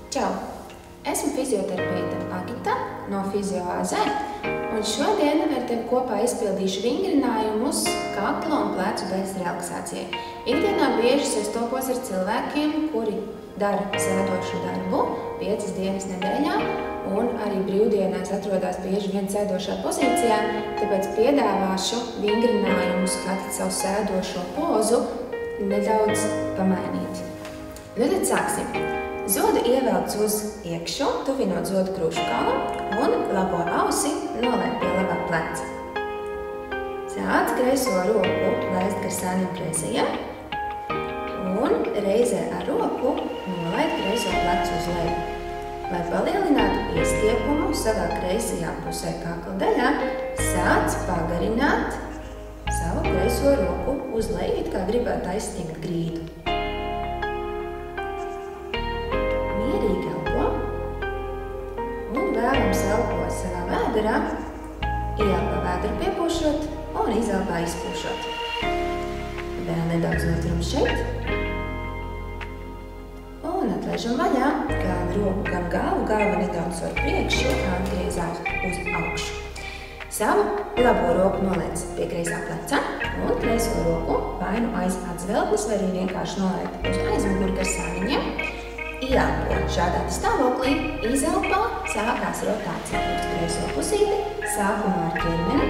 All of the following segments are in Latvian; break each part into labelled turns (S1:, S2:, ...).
S1: Čau! Esmu fizioterapeite Agita no FizioAZ, un šodien ar tevi kopā izpildīšu vingrinājumus kakla un plecu daļas relaksācijai. Ikdienā bieži sastopos ar cilvēkiem, kuri dara sēdošu darbu 5 dienas nedēļā, un arī brīvdienās atrodas bieži vien sēdošā pozīcijā, tāpēc piedāvāšu vingrinājumus, kā savu sēdošo pozu nedaudz pamainīt. Nu tad sāksim! Zodu ievelc uz iekšu, tuvinot zodu krūškalu un labo ausi noliek pie labā pleca. Sāc kreiso roku laist gar sāniem kreisajiem un reizē ar roku nolaid kreiso plecu uz leju. Lai palielinātu iestiepumu savā kreisajā pusē kakla daļā, sāc pagarināt savu kreiso roku uz leju, it kā gribētu aizstingt grīdu. Mierīgi elpo un vēlams elpo savā vēderā, ieelpā vēderu piepūšot un izelpā izpūšot. Vēl nedaudz noturam šeit un atlaižam vaļā gan roku, gan galvu nedaudz ar priekšu, atgriezās uz augšu. Savu labo roku noliec pie kreisā pleca un kreiso roku vai nu aiz atzveltnes vai arī vienkārši noliec uz aizmuguri gar sāniņiem. Ieelpo šādā stāvoklī, izelpā sākās rotācija uz kreiso pusīti, sākumā ar ķermeni,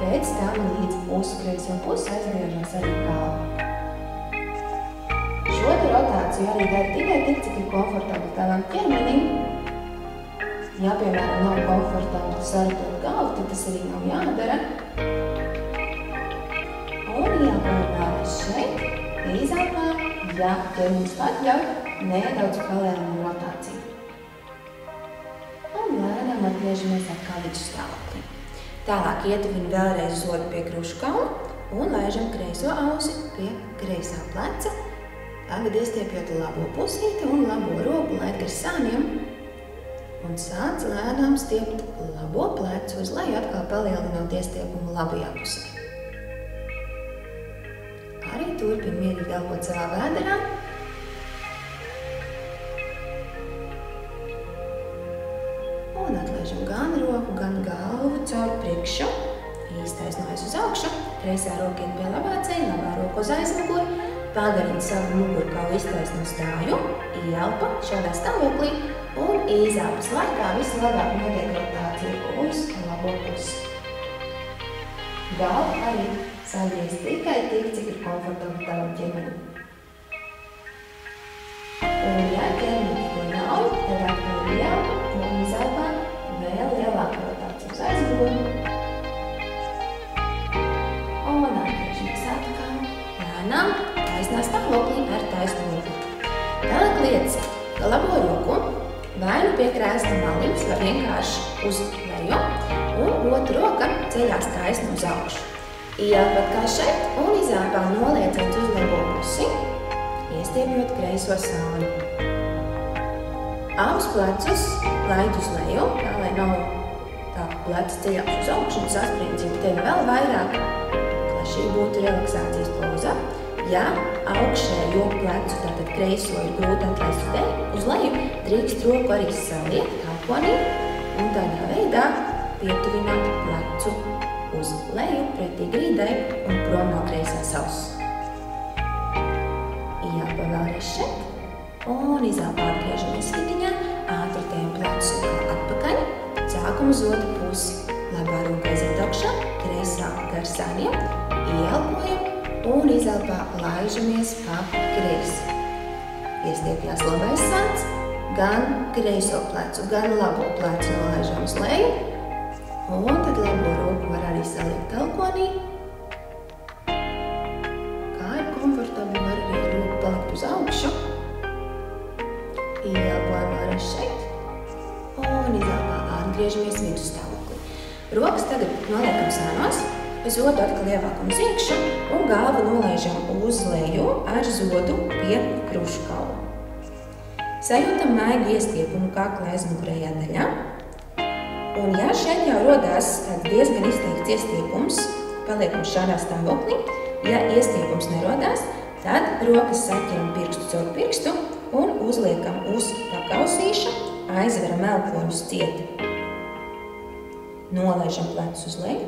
S1: pēc tam līdz uz kreiso pusi aizgriežas arī galva. Šo rotāciju arī dara tikai tik, cik ir komfortabli tavam ķermenim. Ja, piemēram, nav komfortabli saratot galvu, tad tas arī nav jādara. Un ieelpo vēlreiz šeit, izelpā, ja ķermenis atļauj, nedaudz palielinām rotāciju. Un lēnām atgriežamies atkal līdz stāvoklī. Tālāk ietuvinu vēlreiz zodu pie krūškaula un laižam kreiso ausi pie kreisā pleca. Tagad iestiepjot labo pusīti un labo roku laid gar sāniem un sāc lēnām stiept labo plecu uz leju, atkal palielinot iestiepumu labajā pusē. Arī turpin mierīgi elpot savā vēderā. Un atlaižam gan roku, gan galvu caur priekšu. Īstaisnojas uz augšu, kreisā roka iet pie labā ceļa, labā roka uz aizmuguri. Pagarina savu mugurkaulu iztaisno stāju, ieelpa šādā stāvoklī un izelpas laikā vislabāk notiek rotācija uz labo pusi. Galva arī sagriez tikai tik, cik ir komfortabli tavam ķermenim. Un ja ķermenis to nav, tad atkal ieelpa un izelpā vēl lielāka rotācija uz aizmuguri. Un atgriežamies atkal lēnām taisnā stāvoklī ar taisnu roku. Tālāk liec labo roku vai nu pie krēsla maliņas vai vienkārši uz leju un otru roka ceļās taisni uz augšu. Ieelpat kā šeit un izelpā noliecot uz labo pusi, iestiepjot kreiso sāni. Abus plecus laid uz leju, tā lai nav tā plecs ceļās uz augšu un sasprindzina tevi vēl vairāk, lai šī būtu relaksācijas poza. Ja augšējo plecu, tātad kreiso, ir grūti atlaist uz leju, drīkst roku arī saliet kalponī un tādā veidā pietuvināt plecu uz leju pretī grīdai un prom no kreisās auss. Ieelpa vēlreiz šeit un izelpā atgriežamies vidiņā, ātrotējam plecu atpakaļ, sākumu uz otru pusi. Labā roka aiziet augšā, kreisā gar sāniem, ieelpojam un izelpā laižamies pa kreisi. Iestiepjās labais sāns, gan kreiso plecu, gan labo plecu nolaižam uz leju. Un tad labo roku var arī saliekt talkonī. Kā ir komfortabli, var arī roku palikt uz augšu. Ieelpojam vēlreiz šeit un izelpā atgriežamies vidusstāvoklī. Rokas tagad noliekam sānos. Zodu atkal ievākam uz iekšu un galvu nolaižam uz leju ar zodu pie krūškaula. Sajūtam maigu iestiepumu kakla aizmugurējā daļā. Un ja šeit jau rodās diezgan izteikts iestiepums, paliekam šādā stāvoklī. Ja iestiepums nerodās, tad rokas saķeram pirkstu caur pirkstu un uzliekam uz pakausīša, aizveram elpoņus cieti. Nolaižam plecus uz leju,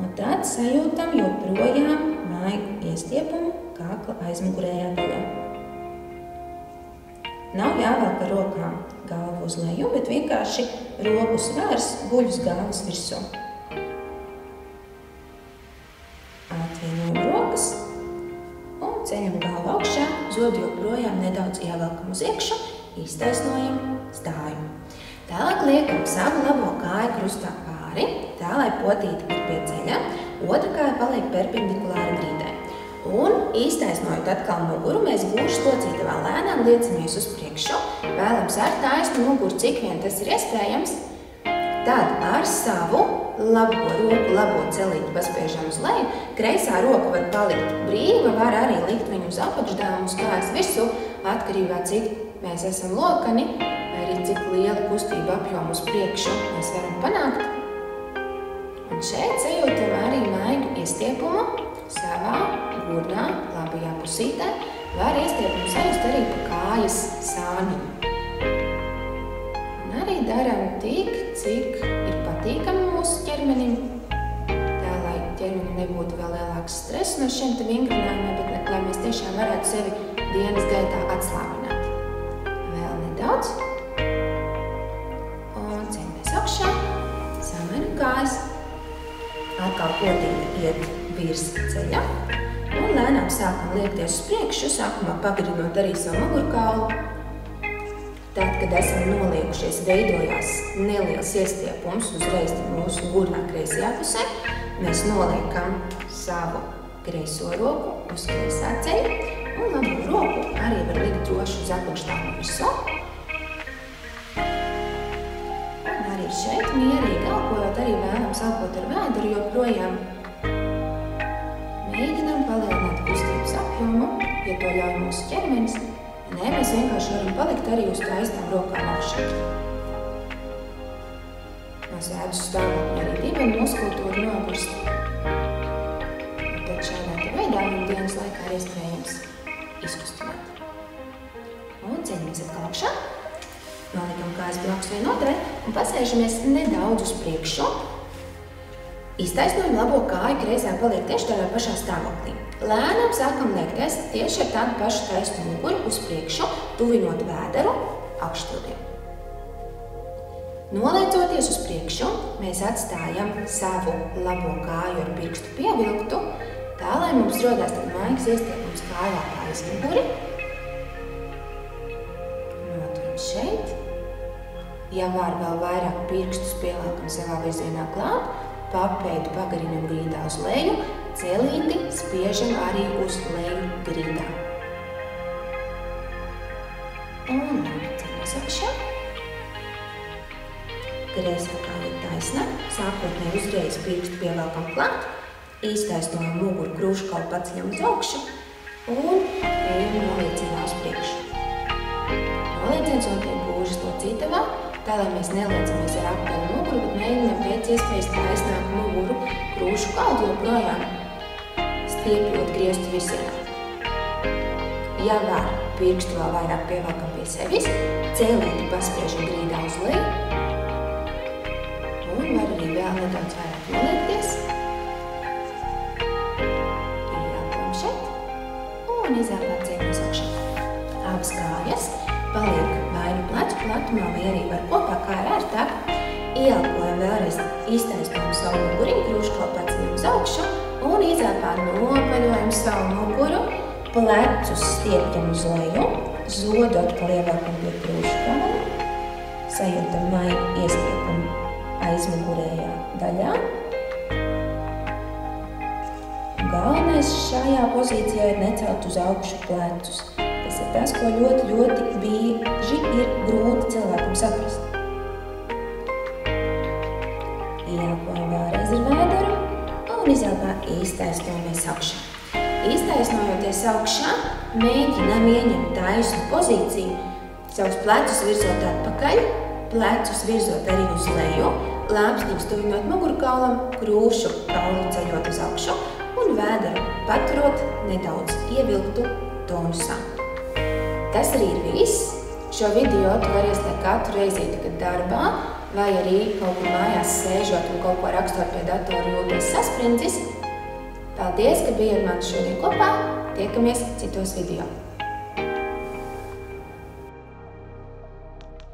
S1: un tad sajūtam joprojām maigu iestiepumu kakla aizmugurējā daļā. Nav jāvelk ar rokām galvu uz leju, bet vienkārši roku svars guļ uz galvas virsū. Atvienojam rokas un ceļam galvu augšā, zodi joprojām nedaudz ievelkam uz iekšu, iztaisnojam stājumu. Tālāk liekam savu labo kāju krustā pāri, tā lai potīte ir pie ceļa, otra kāja paliek perpendikulāri grīdai. Un iztaisnojot atkal muguru, mēs gūžas locītavā lēnām liecamies uz priekšu, vēlam ar taisnu muguru, cik vien tas ir iespējams. Tad ar savu labo roku, labo celīti paspiežam uz leju, kreisā roka var palikt brīva, var arī likt viņu uz apakšdām, uz kājas virsū, atkarībā cik mēs esam lokani, vai arī cik liela kustība apjoma uz priekšu mēs varam panākt. Un šeit sajūtam arī maigu iestiepumu savā gurnā, labajā pusītē. Var iestiepumu sajust arī pa kājas sāniņu. Un arī daram tik, cik ir patīkami mūsu ķermenim, tā lai ķermenim nebūtu vēl lielāks stress no šiem te vingrinājumiem, bet lai mēs tiešām varētu sevi dienas gaitā atslābināt. Vēl nedaudz. Un ceļamies augšā, samainam kājas. Atkal potīte iet virs ceļa. Un lēnām sākam liekties uz priekšu, sākumā pagarinot arī savu mugurkaulu. Tad, kad esam noliekušies, veidojās neliels iestiepums uzreiz mūsu gurnā kreisajā pusē. Mēs noliekam savu kreiso roku uz kreisā ceļa. Un labo roku arī var likt droši uz apakšstāvu virsū. Un arī šeit mierīgi elpojot, arī vēlams elpot ar vēderu, joprojām mēģinām palielināt kustības apjomu, ja to ļauj mūsu ķermenis. Nē, mēs vienkārši varam palikt arī uz taisnām rokām augšā. No sēdus stāvokļa arī dibena muskultūra nogurst. Un tad šādā veidā viņu dienas laikā ir iespējams izkustināt. Un ceļamies atkal augšā. Nolikam kājas blakus vienotrai un pasēžamies nedaudz uz priekšu. Iztaisnojam labo kāju, kreisā paliek tieši tādā pašā stāvoklī. Lēnām sākam liekties tieši ar tādu pašu taisnu muguru uz priekšu, tuvinot vēderu augšstūriem. Noliecoties uz priekšu, mēs atstājam savu labo kāju ar pirkstu pievilktu, tā lai mums rodās tad maigas iestiepums kājā kā aizmuguri. Noturam šeit. Ja var vēl vairāk pirkstus pieliekam savā virzienā klāt, papēdu pagarinam grīdā uz leju, celīti spiežam arī uz leju grīdā. Un ceļamies augšā. Kreisā kāja ir taisna, sākotnēji uzreiz pirkstu pievelkam klāt, iztaisnojam muguru krūškaulu paceļam uz augšu un ejam noliecienā uz priekšu. Nolieciens notiek gūžas locītavā, tā lai mēs neliecamies ar apeli muguru, bet mēģinām pēc iespējas taisnāk muguru krūšu kaldu joprojām stiepjot griestu virzienā. Ja var, pirkstu vēl vairāk pievelkam pie sevis, celīti paspiežam grīdā uz leju un var arī vēl nedaudz vairāk noliekties. Ieelpojam šeit un izelpāt ceļamies augšā. Abas kājas paliek vai nu plecu platumā, vai arī var kopā, kā ir ērtāk. Ieelpojam vēlreiz, iztaisnojam savu muguriņu, krūškaulu paceļam uz augšu un izelpā nopaļojam savu muguru, plecus stiepjam uz leju, zodu atkal ievelkam pie krūškaula, sajūtam maigu iestiepumu aizmugurējā daļā. Galvenais šajā pozīcijā ir necelt uz augšu plecus. Tas ir tas, ko ļoti bieži ir grūti cilvēkam saprast. Ieelpojam vēlreiz ar vēderu un izelpā iztaisnojamies augšā. Iztaisnojoties augšā, mēģinām ieņemt taisnu pozīciju, savus plecus virzot atpakaļ, plecus virzot arī uz leju, lāpstiņus tuvinot mugurkaulam, krūšu kaulu ceļot uz augšu un vēderu paturot nedaudz ievilktu tonusā. Tas arī ir viss. Šo video tu vari ieslēgt katru reizi, kad darbā, vai arī kaut kur mājās sēžot un kaut ko rakstot pie datora jūties sasprindzis. Paldies, ka biji ar mani šodien kopā. Tiekamies citos video.